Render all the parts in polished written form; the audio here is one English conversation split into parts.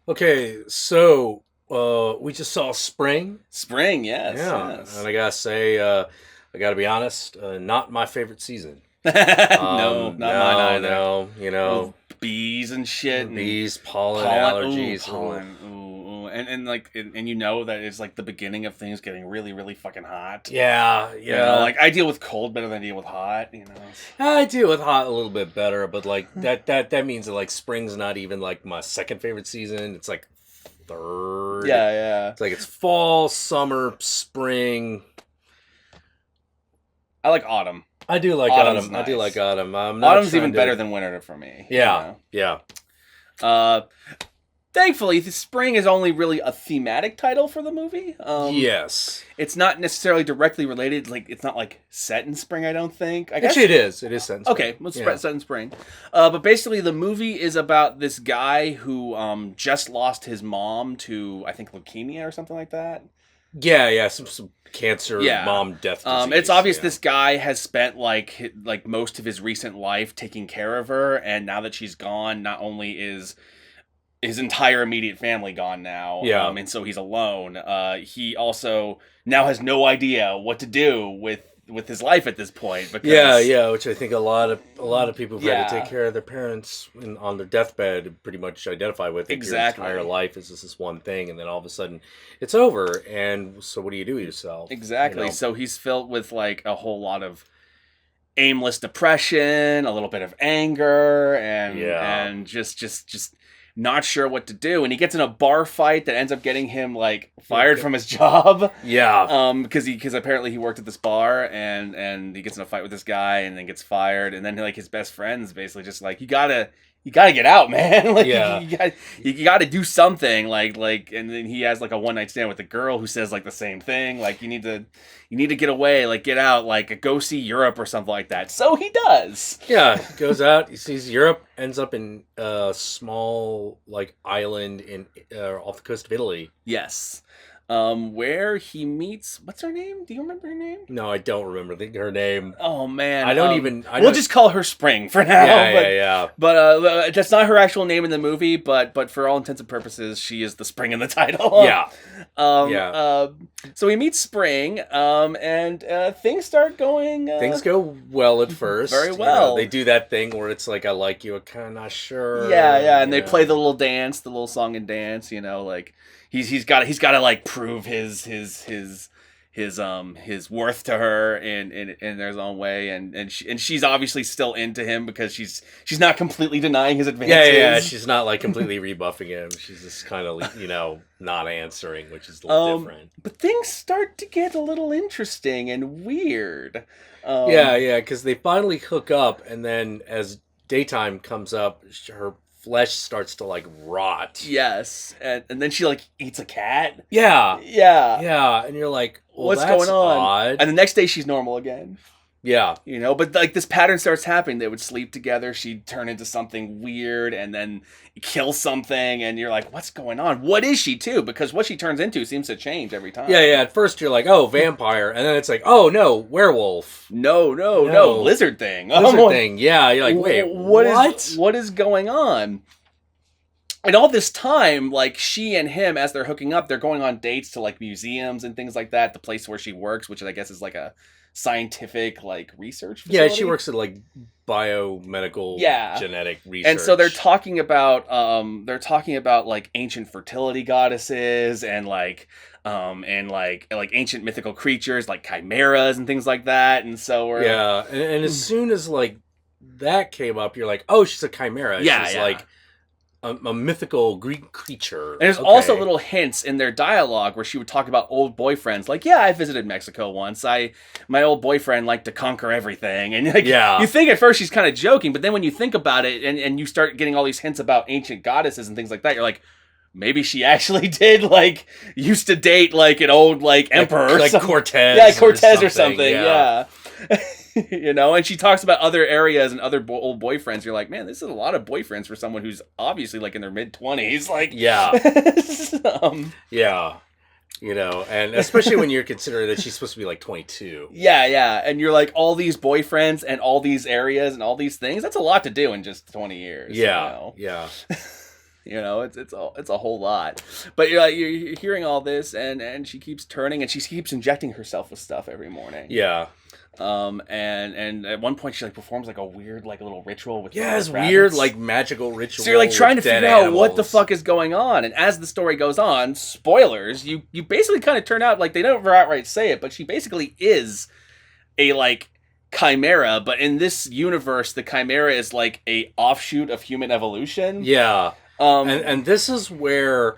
Okay, so we just saw spring. Spring, yes, Yeah, and yes. I gotta say, I gotta be honest, not my favorite season. No, not mine No, either. no, With bees and shit and bees, pollen, pollen. Ooh, allergies. Ugh. pollen. Ooh. And you know that it's like the beginning of things getting really, really fucking hot. Yeah, You know, yeah. like I deal with cold better than I deal with hot. You know. I deal with hot a little bit better, but like that means that like spring's not even like my second favorite season. It's like third. Yeah, yeah. It's like it's fall, summer, spring. I like autumn. I do like Autumn's autumn. I do like nice. autumn. I'm not Autumn's even trying to. better than winter for me. You Yeah, know. yeah. Uh, Thankfully, the spring is only really a thematic title for the movie. Yes. It's not necessarily directly related. Like it's not like set in spring. I don't think. I Actually, guess. it is. It is set in spring. Okay, let's Yeah. spread set in spring. But basically, the movie is about this guy who just lost his mom to I think leukemia or something like that. Yeah, yeah. Some cancer, Yeah. mom death disease. It's obvious Yeah. this guy has spent like most of his recent life taking care of her, and now that she's gone, not only is his entire immediate family gone now, Yeah. and so he's alone. He also now has no idea what to do with his life at this point Yeah, because yeah, which I think a lot of people who've had to take yeah, care of their parents on their deathbed pretty much identify with it. Your entire exactly, life is just this one thing, and then all of a sudden it's over. And so, what do you do with yourself? You exactly. know? So he's filled with like a whole lot of aimless depression, a little bit of anger, Yeah, and just not sure what to do. And he gets in a bar fight that ends up getting him like fired from his job. yeah, Because apparently he worked at this bar and he gets in a fight with this guy and then gets fired. And then like his best friend's basically just like you gotta get out, man. Like yeah. you gotta do something. And then he has like a one night stand with a girl who says like the same thing. Like you need to get away, like get out, like go see Europe or something like that. So he does. Yeah, he goes out. He sees Europe. Ends up in a small like island in off the coast of Italy. Yes. Where he meets what's her name? Do you remember her name? No, I don't remember her name. Oh man, I don't even. I we'll don't. just call her Spring for now. Yeah, But yeah, yeah, that's not her actual name in the movie. But for all intents and purposes, she is the Spring in the title. yeah, Um. yeah. So we meet Spring. And things start going. Things go well at first. Very You know, well. they do that thing where it's like, I like you, I'm kind of not sure. Yeah, yeah, and You they play know. the little dance, the little song and dance. You know, like he's got to like prove his worth to her in their own way, and she's obviously still into him because she's not completely denying his Yeah, yeah, yeah. advances. She's not like completely rebuffing him. She's just kind of, not answering, which is a little different. But things start to get a little interesting and weird. Yeah, yeah, because they finally hook up, and then as daytime comes up, her flesh starts to like rot. Yes, and then she like eats a cat. Yeah, Yeah, yeah, and you're like, well, what's that's going on? odd. And the next day she's normal again. Yeah, But like this pattern starts happening. They would sleep together. She'd turn into something weird and then kill something. And you're like, what's going on? What is she too? Because what she turns into seems to change every time. yeah, yeah. At first you're like, oh, vampire, and then it's like, oh no, werewolf, No. Lizard thing. lizard thing. Yeah, you're like, wait, what? What is going on? And all this time, like she and him, as they're hooking up, they're going on dates to like museums and things like that. The place where she works, which I guess is like a scientific like research Yeah, facility. she works at like biomedical Yeah. genetic research. And so they're talking about like ancient fertility goddesses and like ancient mythical creatures like chimeras and things like that. And so we're yeah, and as soon as like that came up, you're like, oh, she's a chimera. Yeah, She's yeah. like a mythical Greek creature. And there's Okay. also little hints in their dialogue where she would talk about old boyfriends. Like, yeah, I visited Mexico once. My old boyfriend liked to conquer everything. And like, Yeah. you think at first she's kind of joking, but then when you think about it and you start getting all these hints about ancient goddesses and things like that, you're like, maybe she actually did like used to date like an old like emperor, like Cortez. yeah, Cortez or something. Yeah. Yeah. And she talks about other areas and other old boyfriends. You're like, man, this is a lot of boyfriends for someone who's obviously like in their mid-20s. Like, Yeah. um, Yeah. And especially when you're considering that she's supposed to be like 22. yeah. And you're like, all these boyfriends and all these areas and all these things. That's a lot to do in just 20 years. Yeah. Yeah. You know, it's a whole lot. But you're hearing all this, and she keeps turning, and she keeps injecting herself with stuff every morning. Yeah. And at one point she like performs like a weird like little ritual with it's rabbits. Weird like magical ritual. So you're like trying to figure out what the animals. fuck is going on. And as the story goes on, spoilers, you basically kind of turn out like they never outright say it, but she basically is a like chimera. But in this universe, the chimera is like a offshoot of human evolution. Yeah. And this is where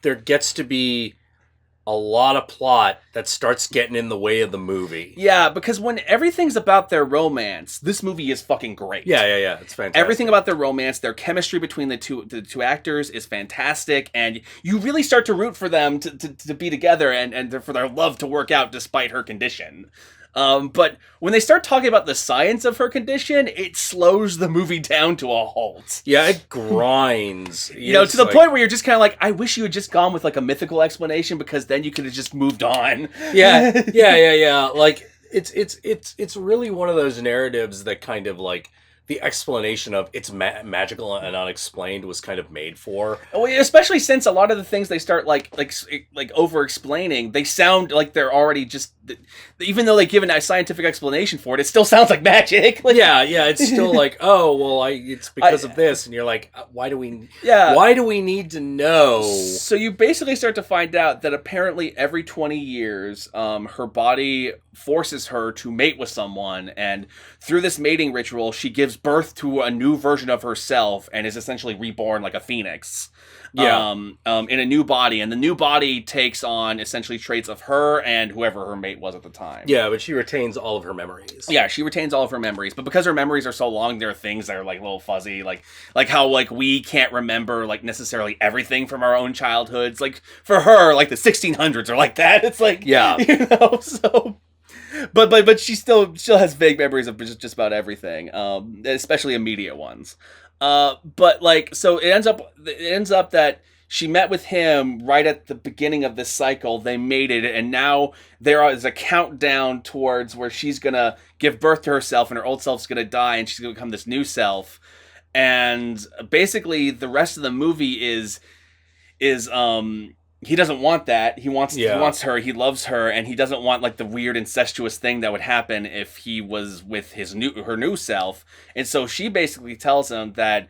there gets to be a lot of plot that starts getting in the way of the movie. Yeah, because when everything's about their romance, this movie is fucking great. Yeah, it's fantastic. Everything about their romance, their chemistry between the two actors is fantastic, and you really start to root for them to be together and for their love to work out despite her condition. But when they start talking about the science of her condition, it slows the movie down to a halt. Yeah, it grinds. You know, to the point where you're just kind of like, I wish you had just gone with like a mythical explanation because then you could have just moved on. Yeah. Like it's really one of those narratives that kind of like the explanation of it's magical and unexplained was kind of made for. Especially since a lot of the things they start like over explaining, they sound like they're already just, even though they give a scientific explanation for it, it still sounds like magic. Like, yeah, it's still like, oh well, it's because of this, and you're like, why do we need to know? So you basically start to find out that apparently every 20 years, her body forces her to mate with someone, and through this mating ritual, she gives birth to a new version of herself and is essentially reborn like a phoenix. Yeah. In a new body, and the new body takes on essentially traits of her and whoever her mate was at the time. Yeah, but she retains all of her memories. Yeah, she retains all of her memories, but because her memories are so long, there are things that are like a little fuzzy, like how like we can't remember like necessarily everything from our own childhoods. Like for her, like the 1600s are like that. It's like, yeah, you know, so. But she still has vague memories of just about everything, especially immediate ones. But like, so it ends up that she met with him right at the beginning of this cycle. They mated, and now there is a countdown towards where she's gonna give birth to herself, and her old self's gonna die, and she's gonna become this new self. And basically, the rest of the movie is he doesn't want that. He wants her. He loves her, and he doesn't want like the weird incestuous thing that would happen if he was with her new self. And so she basically tells him that,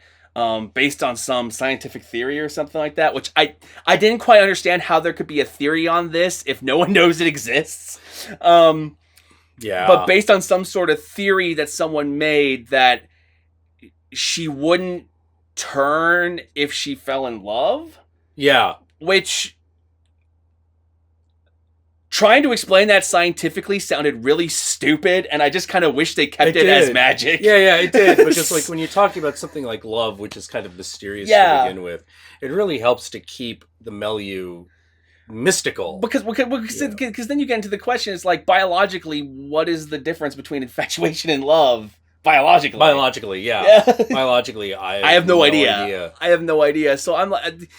based on some scientific theory or something like that, which I didn't quite understand how there could be a theory on this if no one knows it exists. But based on some sort of theory that someone made, that she wouldn't turn if she fell in love. Yeah. Which, trying to explain that scientifically sounded really stupid, and I just kind of wish they kept it as magic. Yeah, it did. Because like when you're talking about something like love, which is kind of mysterious to begin with, it really helps to keep the milieu mystical. Because then you get into the question, it's like, biologically, what is the difference between infatuation and love? Biologically, yeah. Biologically, I have no idea. I have no idea. So I'm like,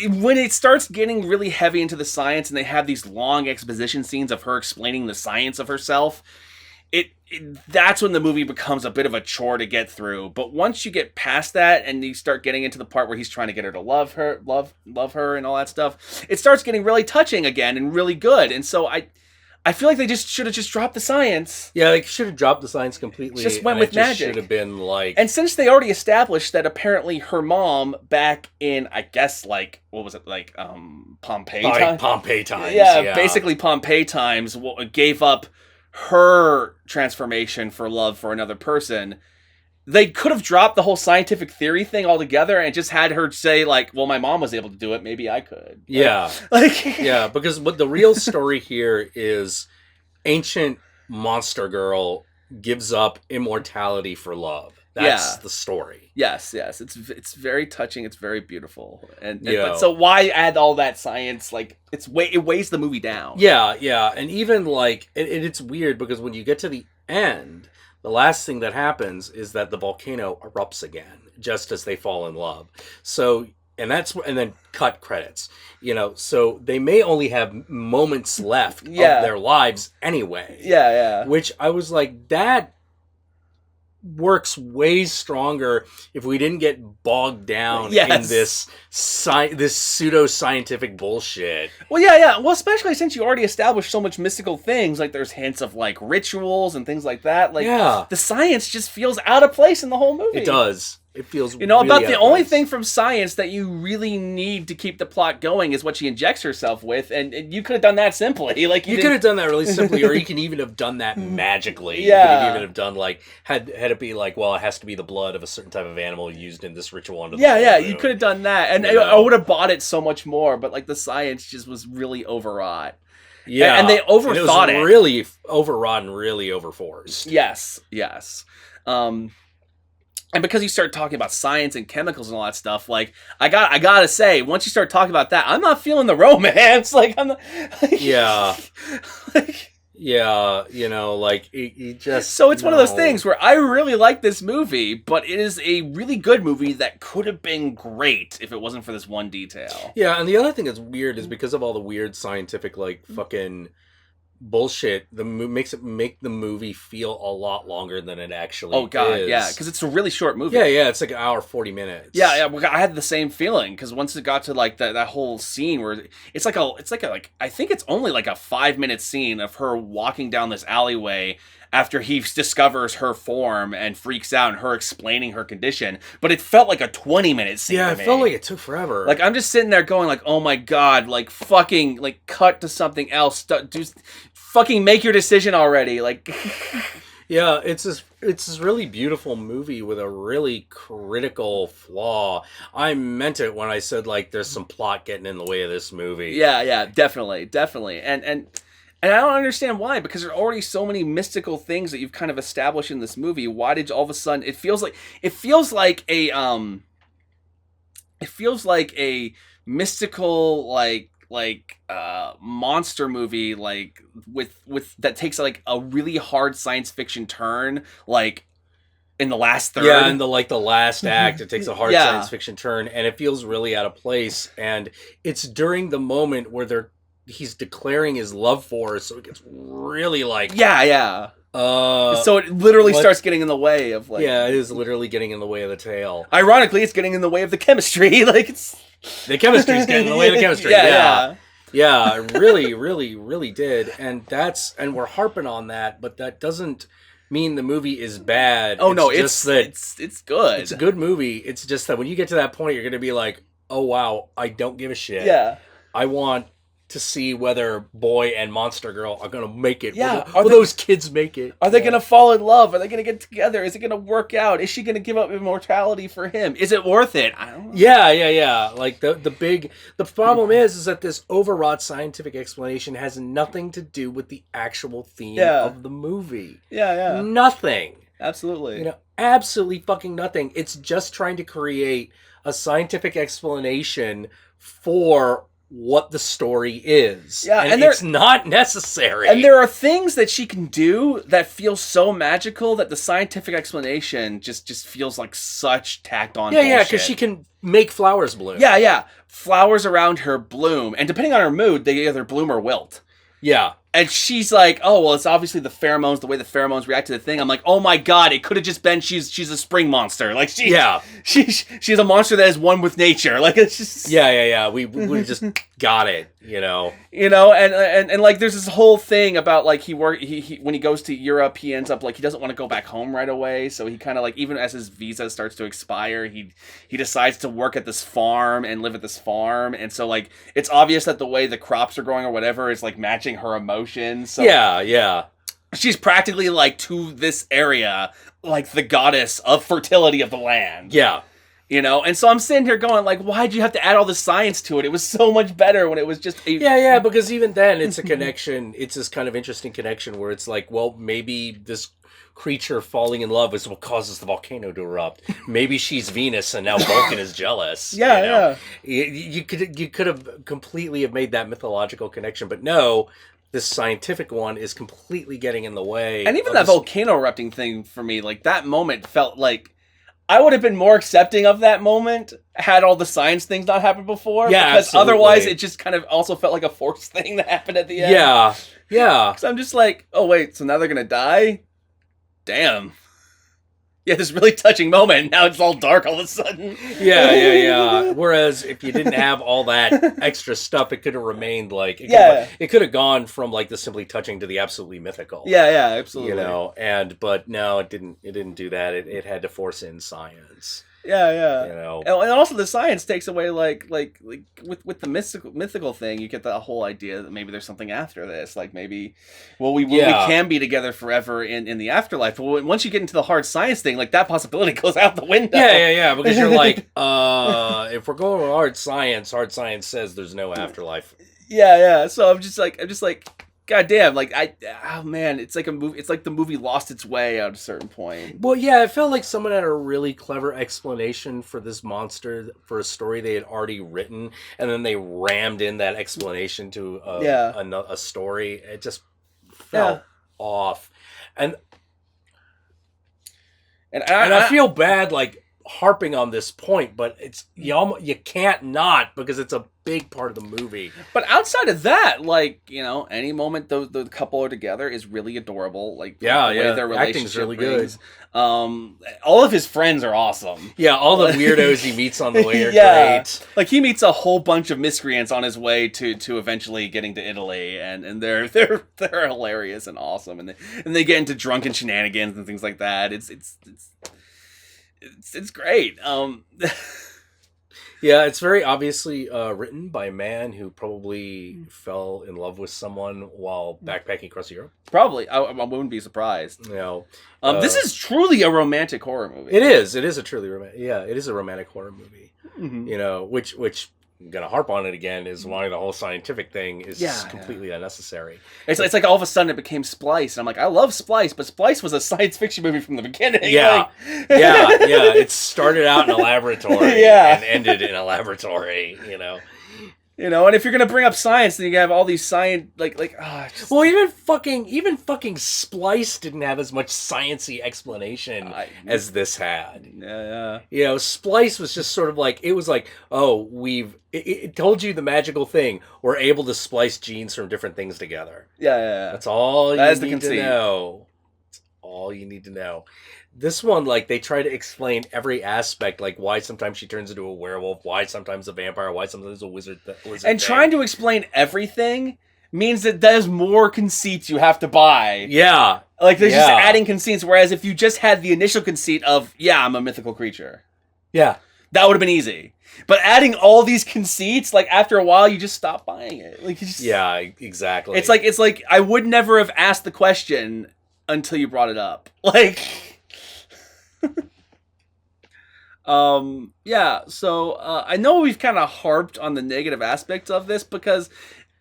when it starts getting really heavy into the science, and they have these long exposition scenes of her explaining the science of herself, that's when the movie becomes a bit of a chore to get through. But once you get past that, and you start getting into the part where he's trying to get her to love her, and all that stuff, it starts getting really touching again and really good. And so I feel like they just should have just dropped the science. Yeah, they should have dropped the science completely. Just went with magic. Should have been like. And since they already established that apparently her mom back in, I guess, like, what was it, like Pompeii times? Pompeii times. Yeah, basically Pompeii times gave up her transformation for love for another person. They could have dropped the whole scientific theory thing altogether and just had her say, like, well, my mom was able to do it, maybe I could. Yeah. Yeah, because what the real story here is ancient monster girl gives up immortality for love. That's the story. Yes. It's very touching. It's very beautiful. But so why add all that science? Like, it weighs the movie down. Yeah. And even like, it's weird because when you get to the end, the last thing that happens is that the volcano erupts again, just as they fall in love. So, and then cut credits, so they may only have moments left of their lives anyway. Yeah. Which I was like, that works way stronger if we didn't get bogged down in Yes. this pseudo scientific bullshit. Well, yeah. Well, especially since you already established so much mystical things, like there's hints of like rituals and things like that. Like, Yeah. the science just feels out of place in the whole movie. It does. It feels You know, really about out the of only place. thing from science that you really need to keep the plot going is what she injects herself with, and you could have done that simply. Like You could have done that really simply, or you can even have done that magically. You could Yeah. have even have done like had it be like, well, it has to be the blood of a certain type of animal used in this ritual under the full Yeah, moon. you could have done that, and You know? I would have bought it so much more. But like the science just was really overwrought. Yeah, and they overthought it. it. Was really overwrought and really overforced. Yes. And because you start talking about science and chemicals and all that stuff, like I gotta say, once you start talking about that, I'm not feeling the romance. Like I'm not. Like, Yeah. like, Yeah, you know, like it just. so it's one of those no. things where I really like this movie, but it is a really good movie that could have been great if it wasn't for this one detail. Yeah, and the other thing that's weird is because of all the weird scientific like fucking bullshit, makes it make the movie feel a lot longer than it actually Oh god, is. yeah, because it's a really short movie. Yeah, it's like an hour 40 minutes. Yeah, I had the same feeling because once it got to like that whole scene where it's like I think it's only like a 5-minute scene of her walking down this alleyway after he discovers her form and freaks out and her explaining her condition, but it felt like a 20-minute scene. Yeah, to it me. felt like it took forever. Like I'm just sitting there going like, oh my god, like fucking like cut to something else. Fucking make your decision already. Like yeah, it's this really beautiful movie with a really critical flaw. I meant it when I said like there's some plot getting in the way of this movie. yeah, definitely. And I don't understand why, because there are already so many mystical things that you've kind of established in this movie. Why did all of a sudden it feels like a mystical monster movie like with that takes like a really hard science fiction turn like in the last third. Yeah, and the last act, it takes a hard Yeah. science fiction turn, and it feels really out of place. And it's during the moment where he's declaring his love for her, so it gets really like Yeah. so So it literally what- starts getting in the way of like. yeah, it is literally getting in the way of the tale. Ironically, it's getting in the way of the chemistry. Like it's The chemistry's getting in the way of the chemistry. Yeah. Yeah, it really, really, really did. And we're harping on that, but that doesn't mean the movie is bad. Oh no, just that it's good. it's a good movie. It's just that when you get to that point, you're gonna be like, oh wow, I don't give a shit. Yeah. I want to see whether boy and monster girl are gonna make it. Yeah, Will those kids make it? Are they gonna fall in love? Are they gonna get together? Is it gonna work out? Is she gonna give up immortality for him? Is it worth it? I don't know. Yeah. Like the problem is that this overwrought scientific explanation has nothing to do with the actual theme of the movie. Yeah. Nothing. Absolutely. You know, absolutely fucking nothing. It's just trying to create a scientific explanation for what the story is. Yeah, and there- it's not necessary. And there are things that she can do that feel so magical that the scientific explanation just feels like such tacked on. yeah, because bullshit. she can make flowers bloom. Yeah. Flowers around her bloom, and depending on her mood, they either bloom or wilt. Yeah. And she's like, oh, well, it's obviously the pheromones, the way the pheromones react to the thing. I'm like, oh my god, it could have just been she's a spring monster. Like, she's a monster that is one with nature. Like, it's just... Yeah. We just got it, you know. You know, and like, there's this whole thing about, like, he when he goes to Europe, he ends up, like, he doesn't want to go back home right away. So he kind of, like, even as his visa starts to expire, he decides to work at this farm and live at this farm. And so, like, it's obvious that the way the crops are growing or whatever is, like, matching her emotions. So Yeah. she's practically like to this area like the goddess of fertility of the land. Yeah. You know, and so I'm sitting here going like, why'd you have to add all this science to it? It was so much better when it was just Yeah, because even then it's a connection. It's this kind of interesting connection where it's like, well, maybe this creature falling in love is what causes the volcano to erupt. Maybe she's Venus and now Vulcan is jealous. Yeah, you know? You could have completely have made that mythological connection, but no, this scientific one is completely getting in the way. And even that volcano erupting thing for me, like that moment felt like I would have been more accepting of that moment had all the science things not happened before. Yeah, because absolutely. otherwise it just kind of also felt like a forced thing that happened at the end. Yeah. Because I'm just like, oh wait, so now they're gonna die? Damn. Yeah, this really touching moment, and now it's all dark all of a sudden. Yeah. Whereas if you didn't have all that extra stuff, it could have remained like Yeah. it could have gone from like the simply touching to the absolutely mythical. Yeah, absolutely. You know, but no, it didn't. It didn't do that. It had to force in science. Yeah. You know, And also the science takes away like with the mythical thing, you get the whole idea that maybe there's something after this. Like maybe, we can be together forever in the afterlife. But once you get into the hard science thing, like that possibility goes out the window. Yeah. Because you're like, if we're going with hard science says there's no afterlife. Yeah. So I'm just like. God damn, like oh man, it's like a movie. It's like the movie lost its way at a certain point. Well, yeah, it felt like someone had a really clever explanation for this monster for a story they had already written, and then they rammed in that explanation to a story. It just felt off, and I feel bad like harping on this point, but it's you can't not because it's a big part of the movie. But outside of that, like, you know, any moment the couple are together is really adorable. Like, the way their relationship acting's really good. All of his friends are awesome. Yeah, all the weirdos he meets on the way are great. Like he meets a whole bunch of miscreants on his way to eventually getting to Italy, and they're hilarious and awesome, and they get into drunken shenanigans and things like that. It's great. Yeah, it's very obviously written by a man who probably fell in love with someone while backpacking across Europe. Probably, I wouldn't be surprised. You know, this is truly a romantic horror movie. It is. It is a truly romantic. Yeah, it is a romantic horror movie. Mm-hmm. You know, which I'm gonna harp on it again is wanting the whole scientific thing is completely unnecessary. It's like all of a sudden it became Splice, and I'm like, I love Splice, but Splice was a science fiction movie from the beginning. Yeah, yeah. It started out in a laboratory and ended in a laboratory. You know, and if you're gonna bring up science, then you have all these science well, even fucking Splice didn't have as much sciencey explanation as this had. Yeah. You know, Splice was just sort of like it was like, oh, it told you the magical thing. We're able to splice genes from different things together. Yeah. That's all you need to know. That's all you need to know. This one, like, they try to explain every aspect, like why sometimes she turns into a werewolf, why sometimes a vampire, why sometimes a wizard. And trying to explain everything means that there's more conceits you have to buy. Yeah. Like, they're just adding conceits, whereas if you just had the initial conceit of, I'm a mythical creature. Yeah. That would have been easy. But adding all these conceits, like, after a while, you just stop buying it. Like, yeah, exactly. It's like, I would never have asked the question until you brought it up. Like... So I know we've kind of harped on the negative aspects of this because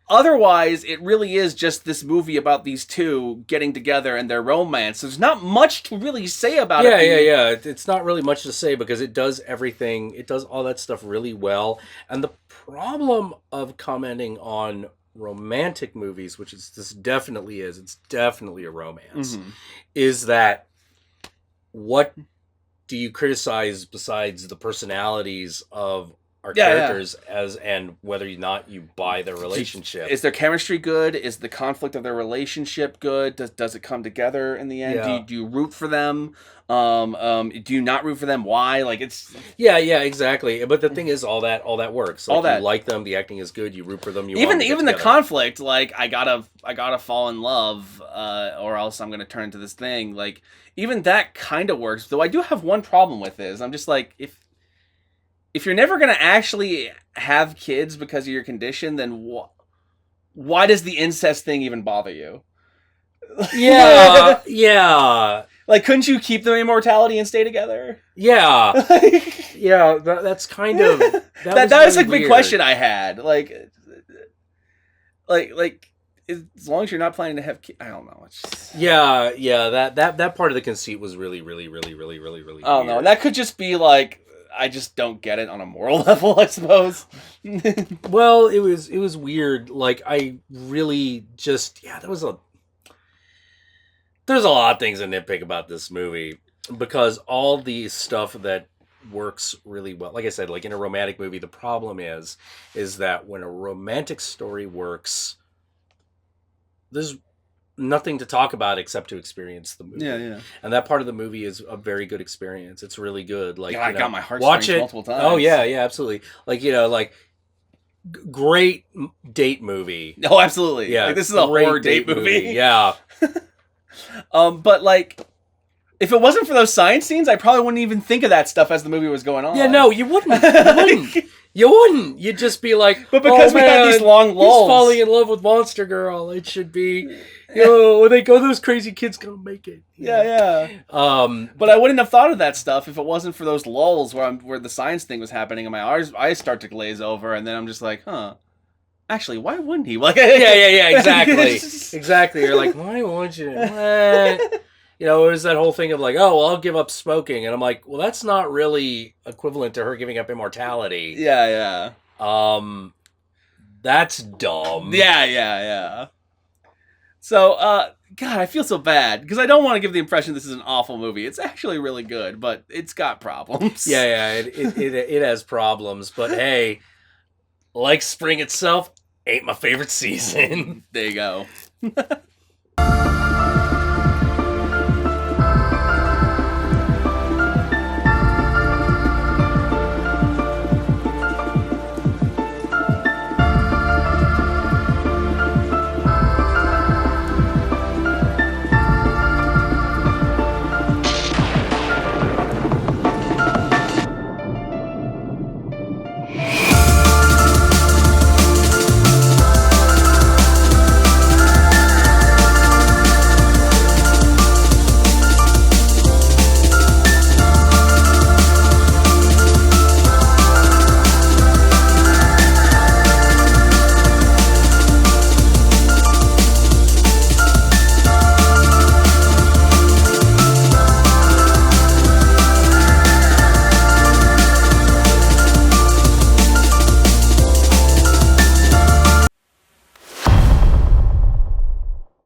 otherwise it really is just this movie about these two getting together and their romance. There's not much to really say about it. Yeah. It's not really much to say because it does everything. It does all that stuff really well. And the problem of commenting on romantic movies, which it's definitely a romance, is that what do you criticize besides the personalities of our characters and whether or not you buy their relationship? Is their chemistry good? Is the conflict of their relationship good? Does it come together in the end? Yeah. Do you root for them? Do you not root for them? Why? Like it's yeah, exactly. But the thing is, all that works. Like, you like them, the acting is good. You root for them. You even want them to the conflict. Like I gotta fall in love, or else I'm gonna turn into this thing. Like even that kind of works. Though I do have one problem with this. I'm just like if you're never gonna actually have kids because of your condition, then why does the incest thing even bother you? Yeah. Like, couldn't you keep their immortality and stay together? Yeah. That's kind of... That was like a big question I had. Like, as long as you're not planning to have kids... I don't know. It's just... Yeah. That part of the conceit was really, really, really, really, really, really I don't know. And that could just be like... I just don't get it on a moral level, I suppose. Well, it was weird. Like, I really just... Yeah, there's a lot of things to nitpick about this movie because all the stuff that works really well, like I said, like in a romantic movie, the problem is that when a romantic story works, there's nothing to talk about except to experience the movie. Yeah. And that part of the movie is a very good experience. It's really good. Like, Yeah, I you know, got my watch heartstrings it multiple times. Oh yeah, absolutely. Like, you know, like great date movie. Oh, absolutely. Yeah, Like, this is a great horror date movie. Yeah. But like, if it wasn't for those science scenes, I probably wouldn't even think of that stuff as the movie was going on. Yeah, no, you wouldn't. You wouldn't. You'd just be like, but because we had these long lulls, he's falling in love with Monster Girl. It should be, you know, when they go, those crazy kids gonna make it. Yeah. But I wouldn't have thought of that stuff if it wasn't for those lulls where the science thing was happening, and my eyes start to glaze over, and then I'm just like, huh. Actually, why wouldn't he? Like, yeah, exactly. Exactly. You're like, why would you? What? You know, it was that whole thing of like, oh, well, I'll give up smoking. And I'm like, well, that's not really equivalent to her giving up immortality. Yeah. That's dumb. Yeah. So, God, I feel so bad because I don't want to give the impression this is an awful movie. It's actually really good, but it's got problems. Yeah, it has problems. But hey, like spring itself, ain't my favorite season. There you go.